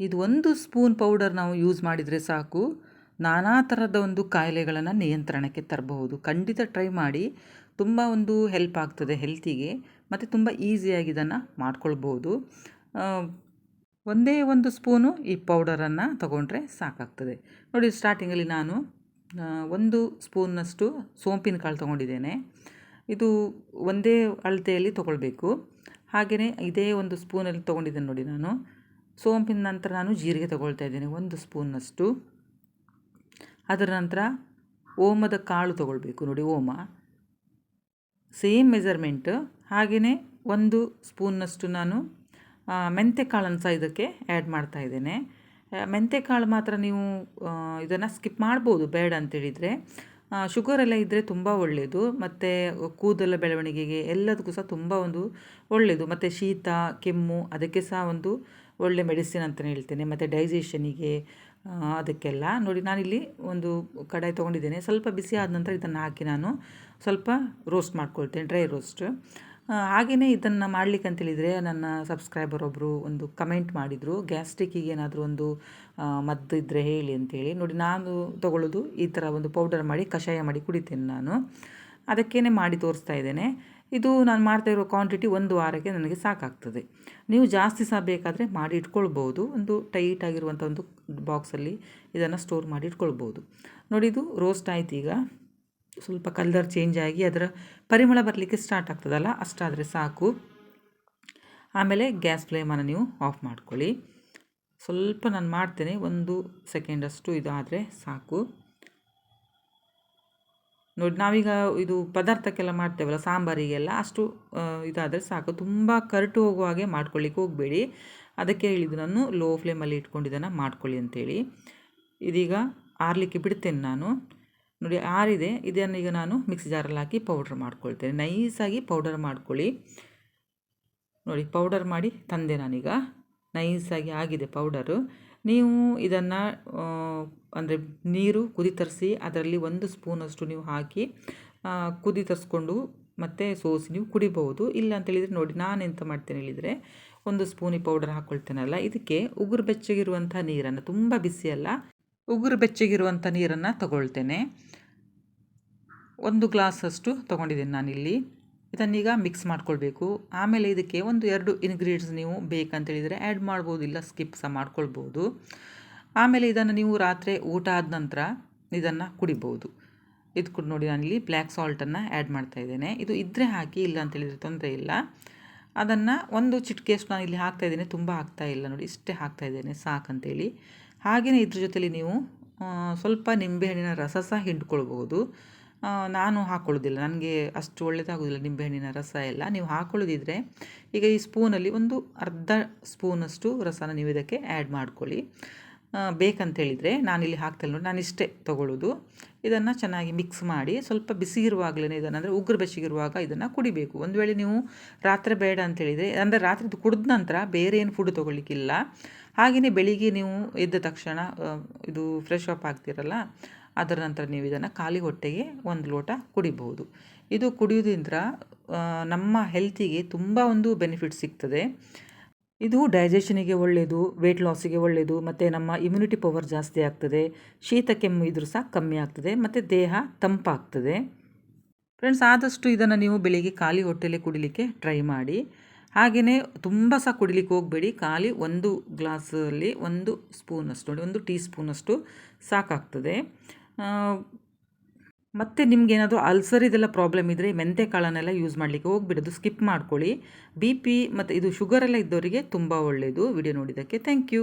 ಇದು 1 spoon powder ನಾವು use ಮಾಡಿದರೆ ಸಾಕು, ನಾನಾ ಥರದ ಒಂದು ಕಾಯಿಲೆಗಳನ್ನು ನಿಯಂತ್ರಣಕ್ಕೆ ತರಬಹುದು. ಖಂಡಿತ ಟ್ರೈ ಮಾಡಿ. ತುಂಬ ಒಂದು ಹೆಲ್ಪ್ ಆಗ್ತದೆ ಹೆಲ್ತಿಗೆ, ಮತ್ತು ತುಂಬ ಈಸಿಯಾಗಿ ಇದನ್ನು ಮಾಡ್ಕೊಳ್ಬೋದು. ಒಂದೇ 1 ಸ್ಪೂನು ಈ ಪೌಡರನ್ನು ತಗೊಂಡ್ರೆ ಸಾಕಾಗ್ತದೆ. ನೋಡಿ, ಸ್ಟಾರ್ಟಿಂಗಲ್ಲಿ ನಾನು 1 ಸ್ಪೂನ್ನಷ್ಟು ಸೋಂಪಿನ ಕಾಳು ತೊಗೊಂಡಿದ್ದೇನೆ. ಇದು ಒಂದೇ ಅಳತೆಯಲ್ಲಿ ತೊಗೊಳ್ಬೇಕು. ಹಾಗೆಯೇ ಇದೇ 1 ಸ್ಪೂನಲ್ಲಿ ತೊಗೊಂಡಿದ್ದೇನೆ ನೋಡಿ ನಾನು. ಸೋಂಪಿನ ನಂತರ ನಾನು ಜೀರಿಗೆ ತೊಗೊಳ್ತಾ ಇದ್ದೇನೆ 1 ಸ್ಪೂನ್ನಷ್ಟು. ಅದರ ನಂತರ ಓಮದ ಕಾಳು ತೊಗೊಳ್ಬೇಕು ನೋಡಿ, ಓಮ ಸೇಮ್ ಮೆಜರ್ಮೆಂಟ್. ಹಾಗೆಯೇ 1 ಸ್ಪೂನ್ನಷ್ಟು ನಾನು ಮೆಂತ್ಯಕಾಳನ್ನು ಸಹ ಇದಕ್ಕೆ ಆ್ಯಡ್ ಮಾಡ್ತಾ ಇದ್ದೇನೆ. ಮೆಂತ್ಯಕಾಳು ಮಾತ್ರ ನೀವು ಇದನ್ನು ಸ್ಕಿಪ್ ಮಾಡ್ಬೋದು ಬೇಡ ಅಂತೇಳಿದರೆ. ಶುಗರೆಲ್ಲ ಇದ್ದರೆ ತುಂಬ ಒಳ್ಳೆಯದು, ಮತ್ತು ಕೂದಲ ಬೆಳವಣಿಗೆಗೆ ಎಲ್ಲದಕ್ಕೂ ಸಹ ತುಂಬ ಒಂದು ಒಳ್ಳೆಯದು, ಮತ್ತು ಶೀತ ಕೆಮ್ಮು ಅದಕ್ಕೆ ಸಹ ಒಂದು ಒಳ್ಳೆ ಮೆಡಿಸಿನ್ ಅಂತಲೇ ಹೇಳ್ತೇನೆ, ಮತ್ತು ಡೈಜೆಷನಿಗೆ ಅದಕ್ಕೆಲ್ಲ. ನೋಡಿ, ನಾನಿಲ್ಲಿ ಒಂದು ಕಡಾಯಿ ತೊಗೊಂಡಿದ್ದೇನೆ. ಸ್ವಲ್ಪ ಬಿಸಿ ಆದ ನಂತರ ಇದನ್ನು ಹಾಕಿ ನಾನು ಸ್ವಲ್ಪ ರೋಸ್ಟ್ ಮಾಡ್ಕೊಳ್ತೇನೆ, ಡ್ರೈ ರೋಸ್ಟ್. ಹಾಗೆಯೇ ಇದನ್ನು ಮಾಡಲಿಕ್ಕೆ ಅಂತೇಳಿದರೆ ನನ್ನ ಸಬ್ಸ್ಕ್ರೈಬರ್ ಒಬ್ಬರು ಒಂದು ಕಮೆಂಟ್ ಮಾಡಿದರು, ಗ್ಯಾಸ್ಟ್ರಿಕ್ಕಿಗೆ ಏನಾದರೂ ಒಂದು ಮದ್ದು ಇದ್ದರೆ ಹೇಳಿ ಅಂತೇಳಿ. ನೋಡಿ, ನಾನು ತೊಗೊಳ್ಳೋದು ಈ ಥರ ಒಂದು ಪೌಡರ್ ಮಾಡಿ ಕಷಾಯ ಮಾಡಿ ಕುಡಿತೇನೆ ನಾನು. ಅದಕ್ಕೇ ಮಾಡಿ ತೋರಿಸ್ತಾ ಇದ್ದೇನೆ. ಇದು ನಾನು ಮಾಡ್ತಾ ಇರೋ ಕ್ವಾಂಟಿಟಿ 1 ವಾರಕ್ಕೆ ನನಗೆ ಸಾಕಾಗ್ತದೆ. ನೀವು ಜಾಸ್ತಿ ಸಹ ಬೇಕಾದರೆ ಮಾಡಿ ಇಟ್ಕೊಳ್ಬೋದು. ಒಂದು ಟೈಟ್ ಆಗಿರುವಂಥ ಒಂದು ಬಾಕ್ಸಲ್ಲಿ ಇದನ್ನು ಸ್ಟೋರ್ ಮಾಡಿ ಇಟ್ಕೊಳ್ಬೋದು. ನೋಡಿ, ಇದು ರೋಸ್ಟ್ ಆಯ್ತು. ಈಗ ಸ್ವಲ್ಪ ಕಲರ್ ಚೇಂಜ್ ಆಗಿ ಅದರ ಪರಿಮಳ ಬರಲಿಕ್ಕೆ ಸ್ಟಾರ್ಟ್ ಆಗ್ತದಲ್ಲ, ಅಷ್ಟಾದರೆ ಸಾಕು. ಆಮೇಲೆ ಗ್ಯಾಸ್ ಫ್ಲೇಮನ್ನು ನೀವು ಆಫ್ ಮಾಡ್ಕೊಳ್ಳಿ. ಸ್ವಲ್ಪ ನಾನು ಮಾಡ್ತೇನೆ, 1 ಸೆಕೆಂಡಷ್ಟು ಇದಾದರೆ ಸಾಕು. ನೋಡಿ, ನಾವೀಗ ಇದು ಪದಾರ್ಥಕ್ಕೆಲ್ಲ ಮಾಡ್ತೇವಲ್ಲ, ಸಾಂಬಾರಿಗೆಲ್ಲ ಅಷ್ಟು ಇದಾದರೆ ಸಾಕು. ತುಂಬ ಕರಟು ಹೋಗುವ ಹಾಗೆ ಮಾಡ್ಕೊಳ್ಳಿಕ್ಕೆ ಹೋಗಬೇಡಿ. ಅದಕ್ಕೆ ಹೇಳಿದ್ದು ನಾನು ಲೋ ಫ್ಲೇಮಲ್ಲಿ ಇಟ್ಕೊಂಡು ಇದನ್ನು ಮಾಡ್ಕೊಳ್ಳಿ ಅಂತೇಳಿ. ಇದೀಗ ಆರಲಿಕ್ಕೆ ಬಿಡ್ತೇನೆ ನಾನು. ನೋಡಿ, ಆರಿದೆ. ಇದನ್ನು ಈಗ ನಾನು ಮಿಕ್ಸಿ ಜಾರಲ್ಲಿ ಹಾಕಿ ಪೌಡ್ರ್ ಮಾಡ್ಕೊಳ್ತೇನೆ. ನೈಸಾಗಿ ಪೌಡರ್ ಮಾಡ್ಕೊಳ್ಳಿ. ನೋಡಿ, ಪೌಡರ್ ಮಾಡಿ ತಂದೆ ನಾನೀಗ. ನೈಸಾಗಿ ಆಗಿದೆ ಪೌಡರು. ನೀವು ಇದನ್ನು ಅಂದರೆ ನೀರು ಕುದಿ ತರಿಸಿ ಅದರಲ್ಲಿ 1 ಸ್ಪೂನಷ್ಟು ನೀವು ಹಾಕಿ ಕುದಿ ತರಿಸ್ಕೊಂಡು ಮತ್ತು ಸೋಸಿ ನೀವು ಕುಡಿಬಹುದು. ಇಲ್ಲ ಅಂತೇಳಿದರೆ ನೋಡಿ, ನಾನು ಎಂತ ಮಾಡ್ತೇನೆ ಹೇಳಿದರೆ, 1 ಸ್ಪೂನ್ ಈ ಪೌಡರ್ ಹಾಕ್ಕೊಳ್ತೇನಲ್ಲ, ಇದಕ್ಕೆ ಉಗುರು ಬೆಚ್ಚಗಿರುವಂಥ ನೀರನ್ನು, ತುಂಬ ಬಿಸಿಯಲ್ಲ, ಉಗುರು ಬೆಚ್ಚಗಿರುವಂಥ ನೀರನ್ನು ತಗೊಳ್ತೇನೆ. 1 ಗ್ಲಾಸಷ್ಟು ತೊಗೊಂಡಿದ್ದೇನೆ ನಾನಿಲ್ಲಿ. ಇದನ್ನೀಗ ಮಿಕ್ಸ್ ಮಾಡ್ಕೊಳ್ಬೇಕು. ಆಮೇಲೆ ಇದಕ್ಕೆ 1-2 ಇಂಗ್ರೀಡಿಯೆಂಟ್ಸ್ ನೀವು ಬೇಕಂತೇಳಿದರೆ ಆ್ಯಡ್ ಮಾಡ್ಬೋದು, ಇಲ್ಲ ಸ್ಕಿಪ್ ಸಹ ಮಾಡ್ಕೊಳ್ಬೋದು. ಆಮೇಲೆ ಇದನ್ನು ನೀವು ರಾತ್ರಿ ಊಟ ಆದ ನಂತರ ಇದನ್ನು ಕುಡಿಬೋದು. ಇದು ಕೂಡ ನೋಡಿ, ನಾನಿಲ್ಲಿ ಬ್ಲ್ಯಾಕ್ ಸಾಲ್ಟನ್ನು ಆ್ಯಡ್ ಮಾಡ್ತಾ ಇದ್ದೇನೆ. ಇದು ಇದ್ದರೆ ಹಾಕಿ, ಇಲ್ಲ ಅಂತೇಳಿದರೆ ತೊಂದರೆ ಇಲ್ಲ. ಅದನ್ನು 1 ಚಿಟಿಕೆಯಷ್ಟು ನಾನು ಇಲ್ಲಿ ಹಾಕ್ತಾಯಿದ್ದೇನೆ, ತುಂಬ ಹಾಕ್ತಾಯಿಲ್ಲ. ನೋಡಿ, ಇಷ್ಟೇ ಹಾಕ್ತಾಯಿದ್ದೇನೆ ಸಾಕಂತೇಳಿ. ಹಾಗೆಯೇ ಇದ್ರ ಜೊತೆಲಿ ನೀವು ಸ್ವಲ್ಪ ನಿಂಬೆಹಣ್ಣಿನ ರಸ ಸಹ ಹಿಂಡ್ಕೊಳ್ಬೋದು. ನಾನು ಹಾಕ್ಕೊಳ್ಳೋದಿಲ್ಲ, ನನಗೆ ಅಷ್ಟು ಒಳ್ಳೆಯದಾಗೋದಿಲ್ಲ ನಿಂಬೆಹಣ್ಣಿನ ರಸ ಎಲ್ಲ. ನೀವು ಹಾಕ್ಕೊಳ್ಳೋದಿದ್ರೆ ಈಗ ಈ ಸ್ಪೂನಲ್ಲಿ ಒಂದು ಅರ್ಧ ಸ್ಪೂನಷ್ಟು ರಸನ ನೀವು ಇದಕ್ಕೆ ಆ್ಯಡ್ ಮಾಡ್ಕೊಳ್ಳಿ. ಬೇಕಂತೇಳಿದರೆ ನಾನಿಲ್ಲಿ ಹಾಕ್ತಲ್ಲ ನೋಡಿ, ನಾನು ಇಷ್ಟೇ ತೊಗೊಳ್ಳೋದು. ಇದನ್ನು ಚೆನ್ನಾಗಿ ಮಿಕ್ಸ್ ಮಾಡಿ ಸ್ವಲ್ಪ ಬಿಸಿ ಇರುವಾಗಲೇ ಇದನ್ನು, ಅಂದರೆ ಉಗುರು ಬೆಚ್ಚಗಿರುವಾಗ ಇದನ್ನು ಕುಡಿಬೇಕು. ಒಂದು ವೇಳೆ ನೀವು ರಾತ್ರಿ ಬೇಡ ಅಂತೇಳಿದರೆ, ಅಂದರೆ ರಾತ್ರಿದು ಕುಡಿದ ನಂತರ ಬೇರೆ ಏನು ಫುಡ್ ತೊಗೊಳ್ಳಿಕ್ಕಿಲ್ಲ. ಹಾಗೆಯೇ ಬೆಳಿಗ್ಗೆ ನೀವು ಎದ್ದ ತಕ್ಷಣ ಇದು ಫ್ರೆಶ್ ಅಪ್ ಆಗ್ತಿರಲ್ಲ, ಅದರ ನಂತರ ನೀವು ಇದನ್ನು ಖಾಲಿ ಹೊಟ್ಟೆಗೆ 1 ಲೋಟ ಕುಡಿಬಹುದು. ಇದು ಕುಡಿಯೋದ್ರಿಂದ ನಮ್ಮ ಹೆಲ್ತಿಗೆ ತುಂಬ ಒಂದು ಬೆನಿಫಿಟ್ ಸಿಗ್ತದೆ. ಇದು ಡೈಜೆಷನಿಗೆ ಒಳ್ಳೆಯದು, ವೆಯ್ಟ್ ಲಾಸಿಗೆ ಒಳ್ಳೆಯದು, ಮತ್ತು ನಮ್ಮ ಇಮ್ಯುನಿಟಿ ಪವರ್ ಜಾಸ್ತಿ ಆಗ್ತದೆ. ಶೀತ ಕೆಮ್ಮು ಇದ್ರೂ ಸಹ ಕಮ್ಮಿ ಆಗ್ತದೆ, ಮತ್ತು ದೇಹ ತಂಪಾಗ್ತದೆ. ಫ್ರೆಂಡ್ಸ್, ಆದಷ್ಟು ಇದನ್ನು ನೀವು ಬೆಳಿಗ್ಗೆ ಖಾಲಿ ಹೊಟ್ಟೆಯಲ್ಲಿ ಕುಡಿಲಿಕ್ಕೆ ಟ್ರೈ ಮಾಡಿ. ಹಾಗೆಯೇ ತುಂಬ ಸಹ ಕುಡಿಲಿಕ್ಕೆ ಹೋಗಬೇಡಿ. ಖಾಲಿ 1 ಗ್ಲಾಸಲ್ಲಿ 1 ಸ್ಪೂನಷ್ಟು ನೋಡಿ, 1 ಟೀ ಸ್ಪೂನಷ್ಟು ಸಾಕಾಗ್ತದೆ. ಮತ್ತು ನಿಮಗೇನಾದರೂ ಅಲ್ಸರ್ ಇದೆಲ್ಲ ಪ್ರಾಬ್ಲಮ್ ಇದ್ದರೆ ಮೆಂತ್ಯಕಾಳನ್ನೆಲ್ಲ ಯೂಸ್ ಮಾಡಲಿಕ್ಕೆ ಹೋಗ್ಬಿಡೋದು, ಸ್ಕಿಪ್ ಮಾಡ್ಕೊಳ್ಳಿ. BP ಮತ್ತು ಇದು ಶುಗರೆಲ್ಲ ಇದ್ದವರಿಗೆ ತುಂಬ ಒಳ್ಳೆಯದು. ವಿಡಿಯೋ ನೋಡಿದ್ದಕ್ಕೆ ಥ್ಯಾಂಕ್ ಯು.